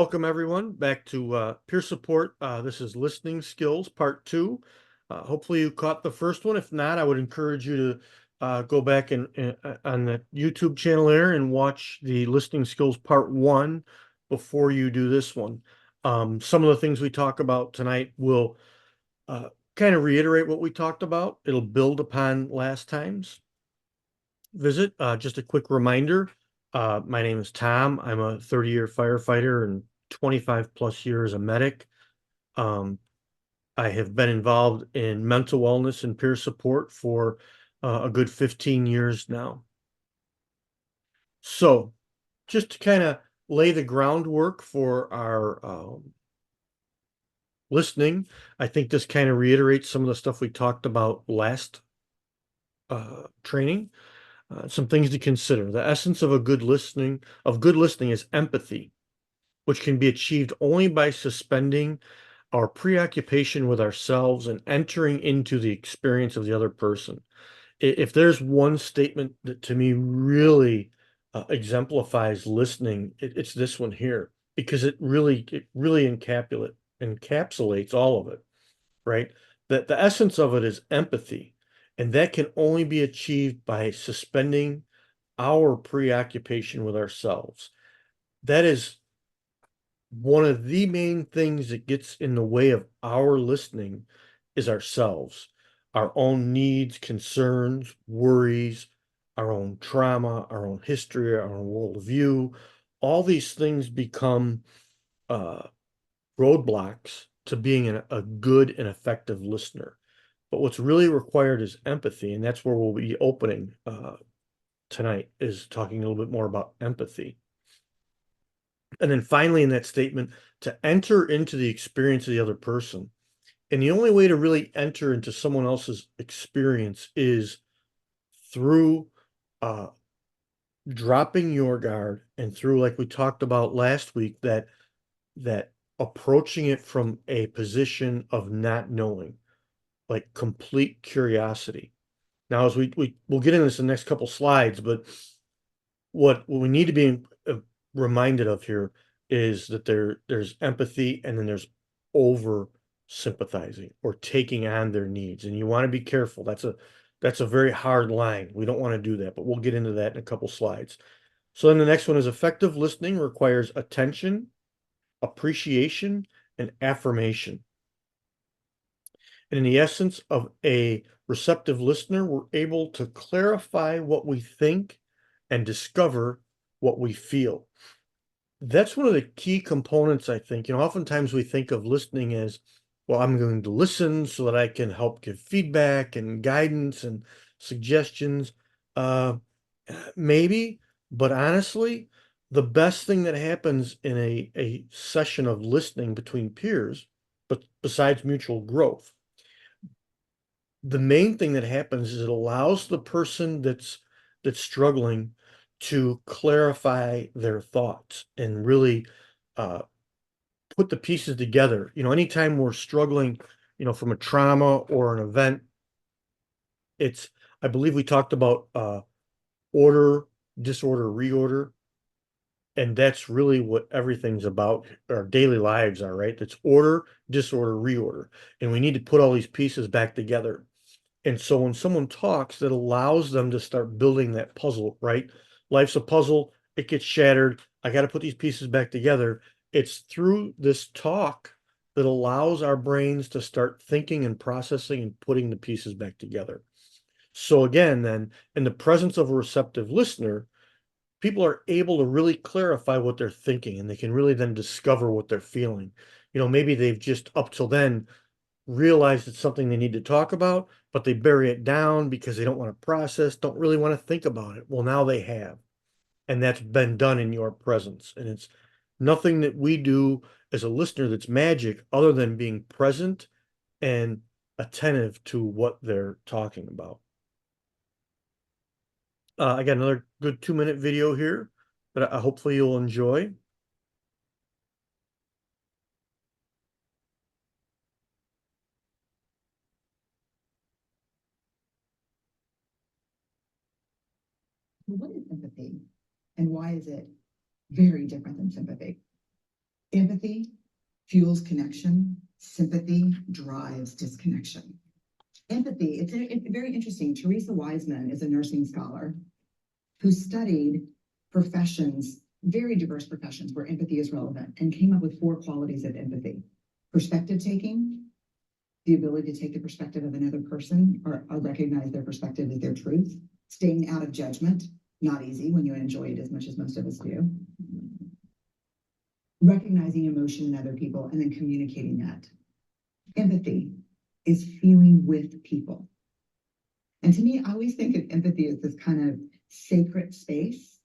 welcome everyone back to peer support. This is listening skills part 2. Hopefully you caught the first one. If not, I would encourage you to go back and on the YouTube channel there and watch the listening skills part 1 before you do this one. Some of the things we talk about tonight will kind of reiterate what we talked about. It'll build upon last time's visit. Just a quick reminder. My name is Tom. I'm a 30-year firefighter and 25 plus years a medic. I have been involved in mental wellness and peer support for a good 15 years now. So just to kind of lay the groundwork for our listening, I think this kind of reiterates some of the stuff we talked about last training. Some things to consider. The essence of good listening is empathy, which can be achieved only by suspending our preoccupation with ourselves and entering into the experience of the other person. If there's one statement that to me really exemplifies listening, it's this one here, because it really encapsulates all of it, right? That the essence of it is empathy, and that can only be achieved by suspending our preoccupation with ourselves. That is one of the main things that gets in the way of our listening is ourselves, our own needs, concerns, worries, our own trauma, our own history, our own worldview. All these things become uh, roadblocks to being a good and effective listener. But what's really required is empathy, and that's where we'll be opening tonight, is talking a little bit more about empathy. And then finally, in that statement, to enter into the experience of the other person. And the only way to really enter into someone else's experience is through uh, dropping your guard, and through, like we talked about last week, that approaching it from a position of not knowing, like complete curiosity. Now, as we'll get into this in the next couple slides, but what we need to be reminded of here is that there's empathy, and then there's over sympathizing or taking on their needs, and you want to be careful. That's a very hard line. We don't want to do that, but we'll get into that in a couple slides. So then the next one is effective listening requires attention, appreciation, and affirmation. And in the essence of a receptive listener, we're able to clarify what we think and discover what we feel. That's one of the key components, I think. Oftentimes we think of listening as, well, I'm going to listen so that I can help give feedback and guidance and suggestions. Maybe, but honestly, the best thing that happens in a session of listening between peers, but besides mutual growth, the main thing that happens is it allows the person that's struggling to clarify their thoughts and really uh, put the pieces together. Anytime we're struggling, from a trauma or an event, I believe we talked about order, disorder, reorder, and that's really what everything's about. Our daily lives are, right? It's order, disorder, reorder, and we need to put all these pieces back together. And so when someone talks, that allows them to start building that puzzle, right? Life's a puzzle, it gets shattered. I got to put these pieces back together. It's through this talk that allows our brains to start thinking and processing and putting the pieces back together. So again, then, in the presence of a receptive listener, people are able to really clarify what they're thinking, and they can really then discover what they're feeling. Maybe they've just up till then realize it's something they need to talk about, but they bury it down because they don't want to process, don't really want to think about it. Well, now they have, and that's been done in your presence. And it's nothing that we do as a listener that's magic other than being present and attentive to what they're talking about. I got another good 2-minute video here that hopefully you'll enjoy. What is empathy and why is it very different than sympathy? Empathy fuels connection. Sympathy drives disconnection. Empathy, it's very interesting. Teresa Wiseman is a nursing scholar who studied professions, very diverse professions where empathy is relevant, and came up with 4 qualities of empathy: perspective taking, the ability to take the perspective of another person or recognize their perspective as their truth; staying out of judgment, not easy when you enjoy it as much as most of us do; recognizing emotion in other people, and then communicating that. Empathy is feeling with people. And to me, I always think of empathy as this kind of sacred space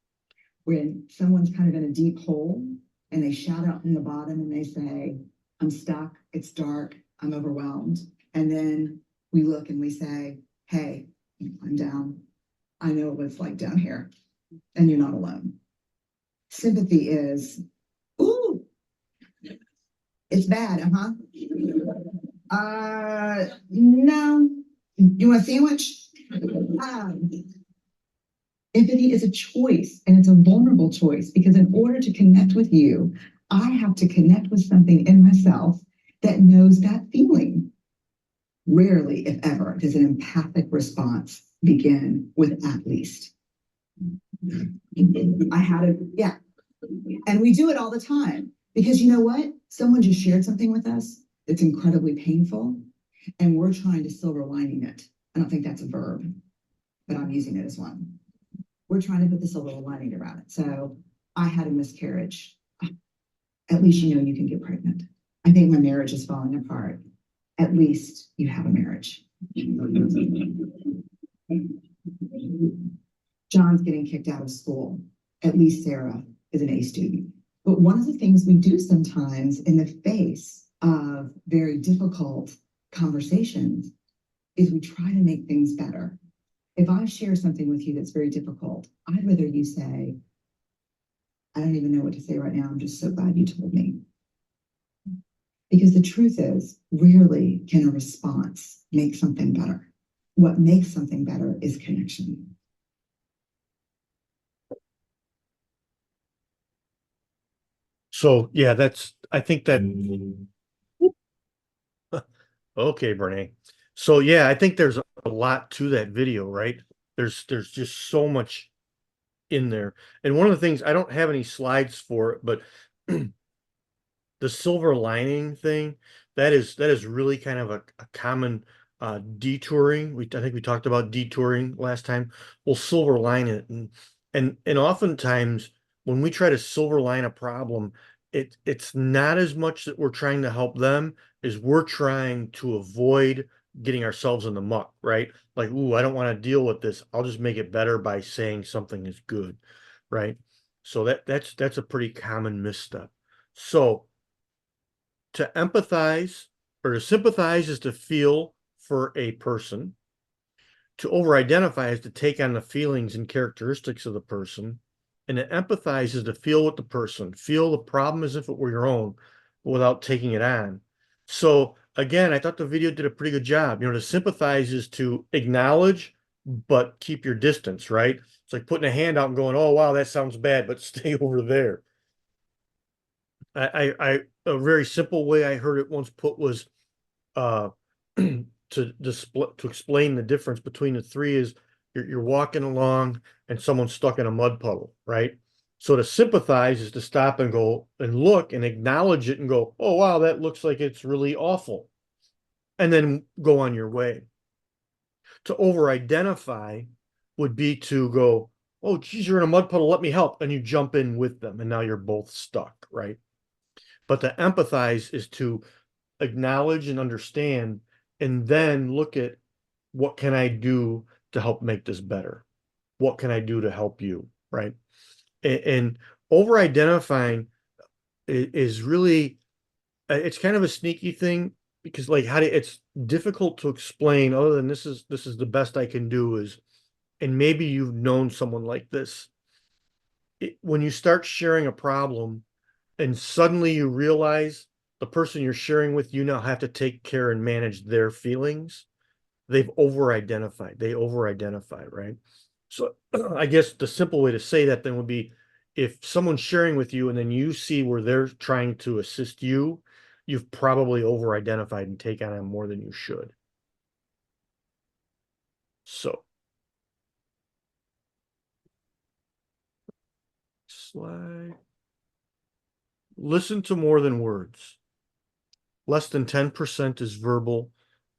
when someone's kind of in a deep hole and they shout out from the bottom and they say, I'm stuck, it's dark, I'm overwhelmed. And then we look and we say, hey, I'm down. I know what it's like down here, and you're not alone. Sympathy is, ooh, it's bad, no. You want a sandwich? Um, Empathy is a choice, and it's a vulnerable choice, because in order to connect with you, I have to connect with something in myself that knows that feeling. Rarely, if ever, does an empathic response begin with at least. I had a, yeah. And we do it all the time because you know what? Someone just shared something with us that's incredibly painful, and we're trying to silver lining it. I don't think that's a verb, but I'm using it as one. We're trying to put the silver lining around it. So I had a miscarriage. At least you know you can get pregnant. I think my marriage is falling apart. At least you have a marriage. John's getting kicked out of school. At least Sarah is an A student. But one of the things we do sometimes in the face of very difficult conversations is we try to make things better. If I share something with you that's very difficult, I'd rather you say, I don't even know what to say right now. I'm just so glad you told me. Because the truth is, rarely can a response make something better. What makes something better is connection. So yeah, I think that, okay, Brene. So yeah, I think there's a lot to that video, right? There's just so much in there. And one of the things, I don't have any slides for it, but the silver lining thing, that is really kind of a common detouring. I think we talked about detouring last time. We'll silver line it, and oftentimes when we try to silver line a problem, it's not as much that we're trying to help them as we're trying to avoid getting ourselves in the muck, right? Like, ooh, I don't want to deal with this. I'll just make it better by saying something is good, right? So that's a pretty common misstep. So to empathize or to sympathize is to feel for a person. To over-identify is to take on the feelings and characteristics of the person. And to empathize is to feel with the person, feel the problem as if it were your own, without taking it on. So again, I thought the video did a pretty good job. To sympathize is to acknowledge, but keep your distance, right? It's like putting a hand out and going, oh, wow, that sounds bad, but stay over there. A very simple way I heard it once put was uh to explain the difference between the three is you're walking along and someone's stuck in a mud puddle, right? So to sympathize is to stop and go and look and acknowledge it and go, oh wow, that looks like it's really awful, and then go on your way. To over identify would be to go, oh geez, you're in a mud puddle, let me help, and you jump in with them, and now you're both stuck, right? But to empathize is to acknowledge and understand, and then look at what can I do to help make this better? What can I do to help you? Right. And over identifying is really, it's kind of a sneaky thing because like it's difficult to explain other than this is the best I can do is, and maybe you've known someone like this. When you start sharing a problem and suddenly you realize the person you're sharing with, you now have to take care and manage their feelings. They over identify, right? So I guess the simple way to say that then would be if someone's sharing with you and then you see where they're trying to assist you, you've probably over-identified and taken on more than you should. So, slide. Listen to more than words. Less than 10% is verbal.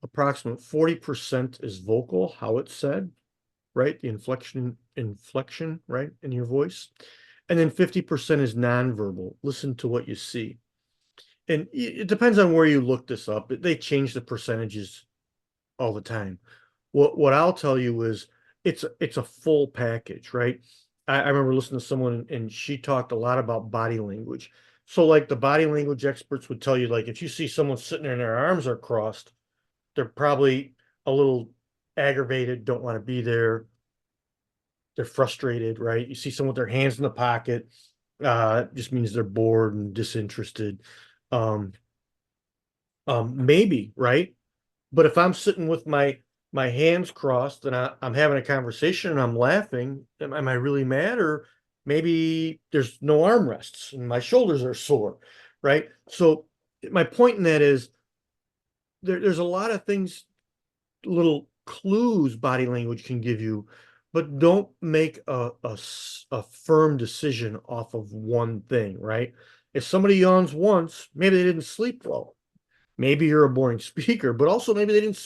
Approximate 40% is vocal, how it's said, right? The inflection, right, in your voice. And then 50% is nonverbal. Listen to what you see. And it depends on where you look this up. They change the percentages all the time. What I'll tell you is it's a full package, right? I remember listening to someone and she talked a lot about body language. So like the body language experts would tell you, like if you see someone sitting there and their arms are crossed, they're probably a little aggravated, don't want to be there. They're frustrated, right? You see someone with their hands in the pocket, just means they're bored and disinterested. Um, maybe, right? But if I'm sitting with my hands crossed and I'm having a conversation and I'm laughing, am I really mad? Or maybe there's no armrests and my shoulders are sore, right? So my point in that is there's a lot of things, little clues body language can give you, but don't make a firm decision off of one thing, right? If somebody yawns once, maybe they didn't sleep well. Maybe you're a boring speaker, but also maybe they didn't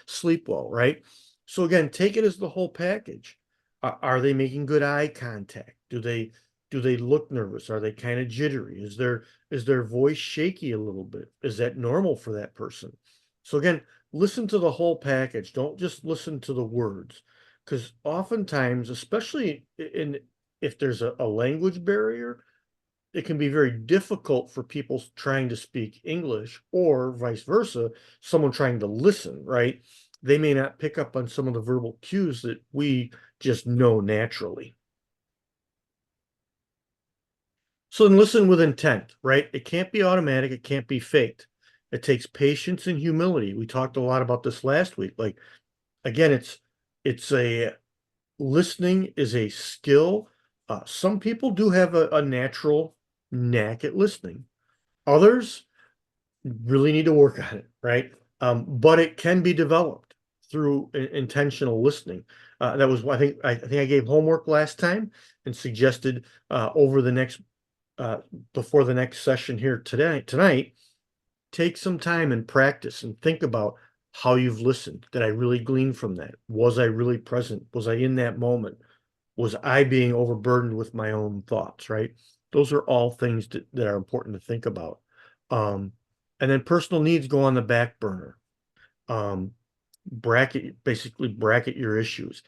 sleep well, right? So again, take it as the whole package. Are they making good eye contact? Do they look nervous? Are they kind of jittery? Is their voice shaky a little bit? Is that normal for that person? So again, listen to the whole package. Don't just listen to the words, because oftentimes, especially in if there's a language barrier, it can be very difficult for people trying to speak English or vice versa, someone trying to listen, right? They may not pick up on some of the verbal cues that we just know naturally. So then listen with intent, right? It can't be automatic, it can't be faked. It takes patience and humility. We talked a lot about this last week. Like again, it's a listening is a skill. Some people do have a natural knack at listening. Others really need to work on it, right? But it can be developed through intentional listening. That was, I think I gave homework last time and suggested over the next before the next session here tonight, take some time and practice and think about how you've listened. Did I really glean from that? Was I really present? Was I in that moment? Was I being overburdened with my own thoughts, right? Those are all things that are important to think about. Um, and then personal needs go on the back burner. Um, basically bracket your issues.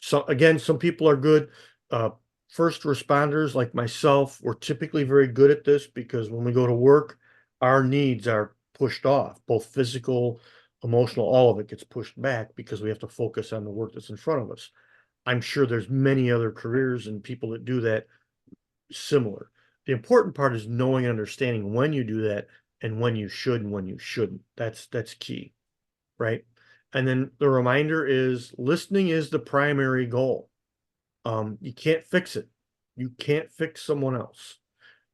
So again, some people are good. Uh, First responders like myself, we're typically very good at this because when we go to work, our needs are pushed off, both physical, emotional, all of it gets pushed back because we have to focus on the work that's in front of us. I'm sure there's many other careers and people that do that similar. The important part is knowing and understanding when you do that and when you should and when you shouldn't. That's key, right? And then the reminder is listening is the primary goal. You can't fix it. You can't fix someone else.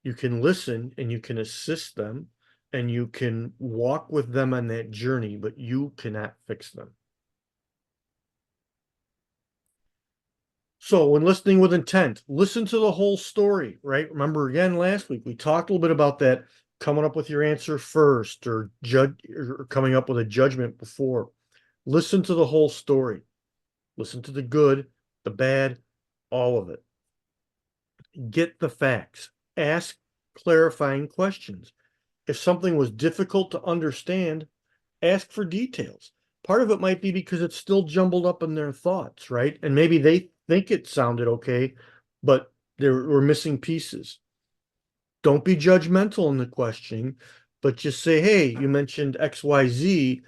You can listen and you can assist them and you can walk with them on that journey, but you cannot fix them. So when listening with intent, listen to the whole story, right? Remember again, last week we talked a little bit about that coming up with your answer first or judge or coming up with a judgment before. Listen to the whole story. Listen to the good, the bad, all of it. Get the facts. Ask clarifying questions. If something was difficult to understand, ask for details. Part of it might be because it's still jumbled up in their thoughts, right? And maybe they think it sounded okay, but there were missing pieces. Don't be judgmental in the questioning, but just say, hey, you mentioned XYZ.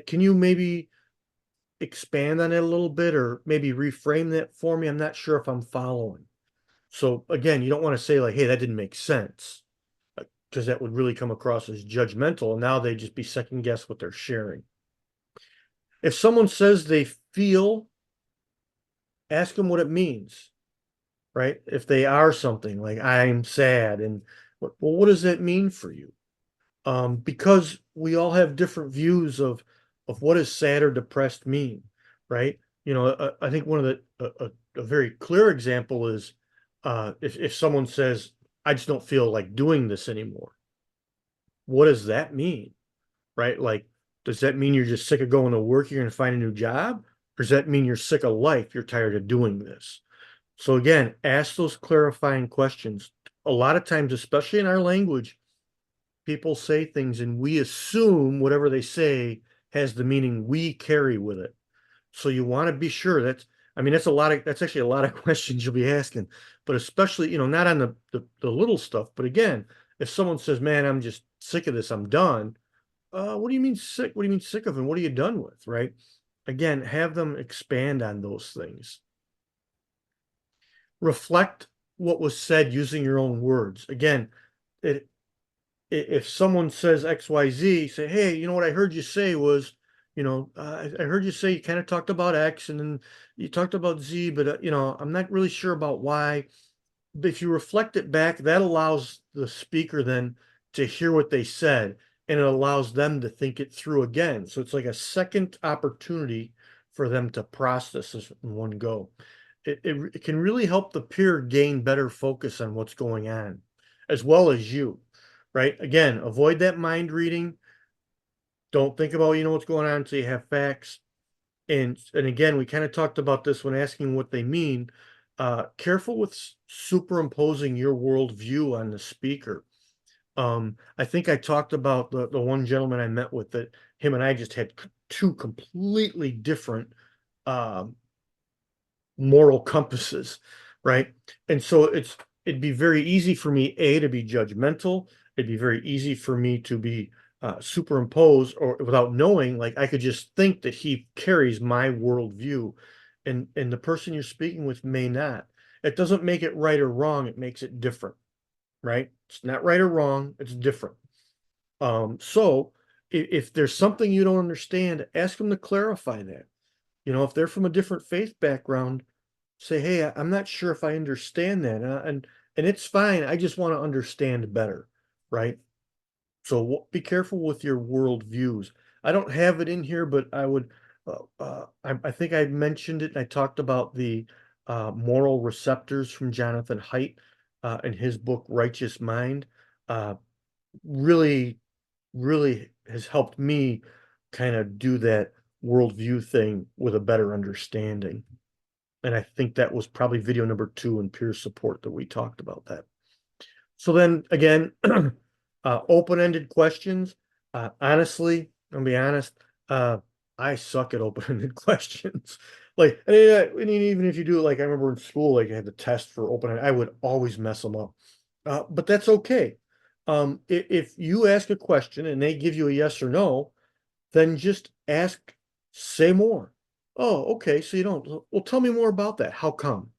Can you maybe expand on it a little bit or maybe reframe that for me? I'm not sure if I'm following. So again, you don't want to say like, hey, that didn't make sense, because that would really come across as judgmental. And now they just be second guess what they're sharing. If someone says they feel, ask them what it means. right? If they are something like I'm sad, and well, what does that mean for you? Because we all have different views of what does sad or depressed mean, right? I think one of a very clear example is if someone says, "I just don't feel like doing this anymore." What does that mean, right? Like, does that mean you're just sick of going to work? You're going to find a new job, or does that mean you're sick of life? You're tired of doing this? So again, ask those clarifying questions. A lot of times, especially in our language, people say things and we assume whatever they say has the meaning we carry with it. So you want to be sure I mean, that's actually a lot of questions you'll be asking, but especially, not on the little stuff. But again, if someone says, man, I'm just sick of this, I'm done. What do you mean sick? What do you mean sick of? And what are you done with? Right. Again, have them expand on those things. Reflect what was said using your own words. Again, it if someone says XYZ, say, hey, what I heard you say was, I heard you say you kind of talked about X and then you talked about Z, but, I'm not really sure about Y. But if you reflect it back, that allows the speaker then to hear what they said and it allows them to think it through again. So it's like a second opportunity for them to process this in one go. It can really help the peer gain better focus on what's going on, as well as you, right? Again, avoid that mind reading. Don't think about, what's going on until you have facts. And again, we kind of talked about this when asking what they mean. Careful with superimposing your worldview on the speaker. I think I talked about the one gentleman I met with that him and I just had two completely different um, moral compasses, right? And so it'd be very easy for me, A, to be judgmental. It'd be very easy for me to be superimposed or without knowing, like I could just think that he carries my worldview. And the person you're speaking with may not. It doesn't make it right or wrong, it makes it different, right? It's not right or wrong, it's different. So if there's something you don't understand, ask them to clarify that. If they're from a different faith background, say, hey, I'm not sure if I understand that. And it's fine. I just want to understand better, right? So be careful with your world views. I don't have it in here, but I think I mentioned it. And I talked about the moral receptors from Jonathan Haidt in his book, Righteous Mind. Uh, really, really has helped me kind of do that worldview thing with a better understanding. And I think that was probably video number 2 in peer support that we talked about that. So then again, open-ended questions. Honestly, I'll be honest, uh, I suck at open-ended questions. Like, I mean, even if you do it, like I remember in school, like I had the test for open-ended, I would always mess them up. But that's okay. If you ask a question and they give you a yes or no, then just ask, say more. Oh, okay. So you don't, well, tell me more about that. How come?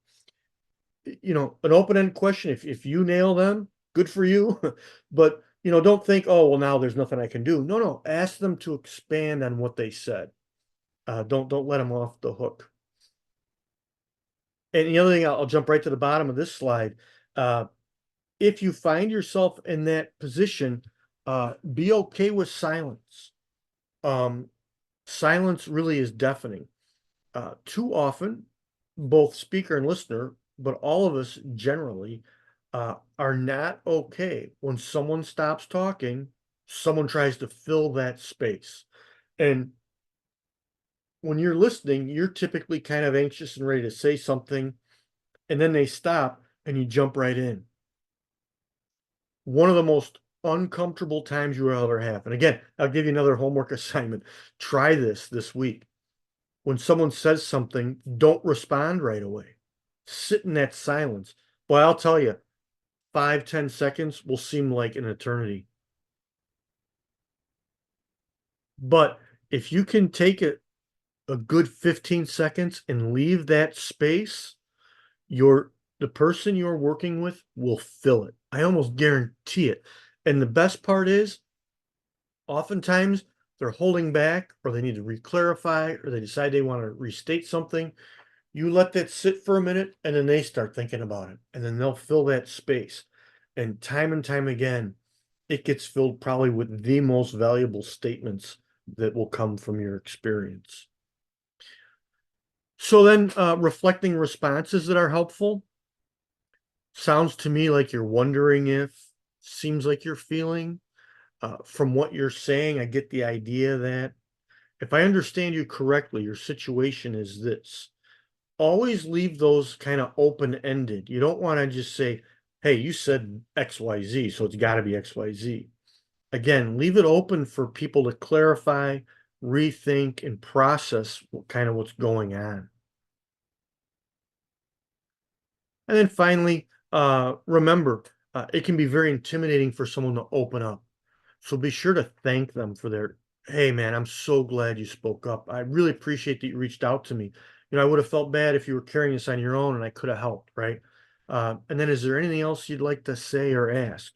An open-ended question, if you nail them, good for you. But, don't think, oh, well, now there's nothing I can do. No, no, ask them to expand on what they said. Don't let them off the hook. And the other thing, I'll jump right to the bottom of this slide. Uh, if you find yourself in that position, be okay with silence. Um, Silence really is deafening. Too often, both speaker and listener, but all of us generally, are not okay when someone stops talking, someone tries to fill that space. And when you're listening, you're typically kind of anxious and ready to say something, and then they stop and you jump right in. One of the most uncomfortable times you will ever have. And again, I'll give you another homework assignment. Try this week. When someone says something, don't respond right away. Sit in that silence. Boy, I'll tell you, 5, 10 seconds will seem like an eternity. But if you can take a good 15 seconds and leave that space, the person you're working with will fill it. I almost guarantee it. And the best part is, oftentimes they're holding back or they need to re-clarify or they decide they want to restate something. You let that sit for a minute and then they start thinking about it and then they'll fill that space. And time again, it gets filled probably with the most valuable statements that will come from your experience. So then, reflecting responses that are helpful sounds to me like you're wondering if, seems like you're feeling. From what you're saying, I get the idea that if I understand you correctly, your situation is this. Always leave those kind of open-ended. You don't want to just say, hey, you said XYZ, so it's got to be XYZ. Again, leave it open for people to clarify, rethink, and process kind of what's going on. And then finally, remember, it can be very intimidating for someone to open up. So be sure to thank them for their, hey man, I'm so glad you spoke up. I really appreciate that you reached out to me. I would have felt bad if you were carrying this on your own and I could have helped, right? And then is there anything else you'd like to say or ask?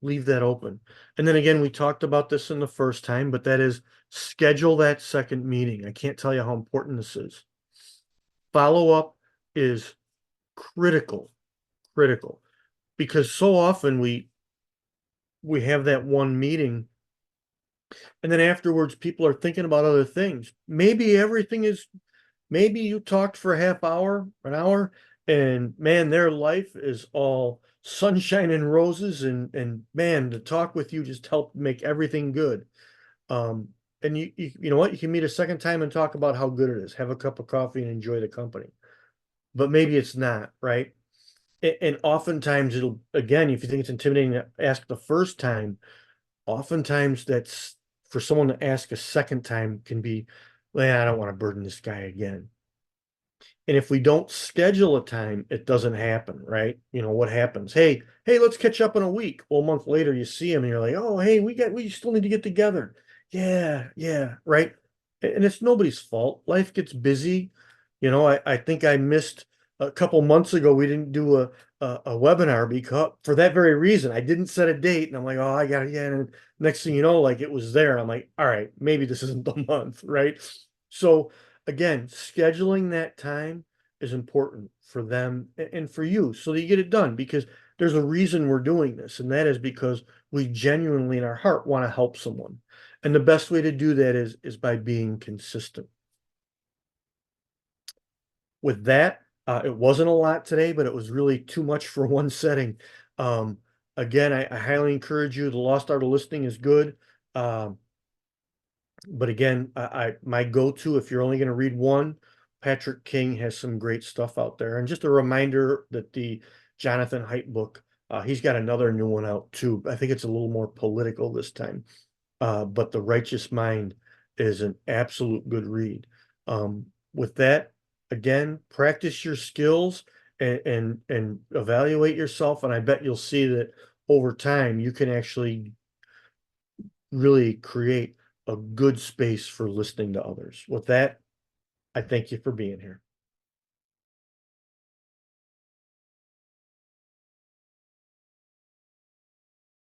Leave that open. And then again, we talked about this in the first time, but that is schedule that second meeting. I can't tell you how important this is. Follow up is critical, critical, because so often we have that one meeting and then afterwards people are thinking about other things. Maybe you talked for a half hour, an hour, and man, their life is all sunshine and roses, and man, to talk with you just helped make everything good. Um, and you know what? You can meet a second time and talk about how good it is. Have a cup of coffee and enjoy the company. But maybe it's not, right? And oftentimes it'll, again, if you think it's intimidating to ask the first time, oftentimes that's for someone to ask a second time can be, well, I don't want to burden this guy again. And if we don't schedule a time, it doesn't happen, right? What happens? Hey, let's catch up in a week. Well, a month later you see him and you're like, oh, hey, we still need to get together. Yeah, yeah, right. And it's nobody's fault. Life gets busy. I think I missed a couple months ago. We didn't do a webinar because for that very reason. I didn't set a date and I'm like, oh, I got it. Yeah. And next thing you know, like it was there. I'm like, all right, maybe this isn't the month, right? So again, scheduling that time is important for them and for you so that you get it done because there's a reason we're doing this, and that is because we genuinely in our heart want to help someone. And the best way to do that is by being consistent. With that, it wasn't a lot today, but it was really too much for one setting. Um, Again, I highly encourage you. The Lost Art of Listening is good. Um, but again, my go-to if you're only going to read one, Patrick King has some great stuff out there. And just a reminder that the Jonathan Haidt book, he's got another new one out too. I think it's a little more political this time. But The Righteous Mind is an absolute good read. With that, again, practice your skills and evaluate yourself. And I bet you'll see that over time you can actually really create a good space for listening to others. With that, I thank you for being here.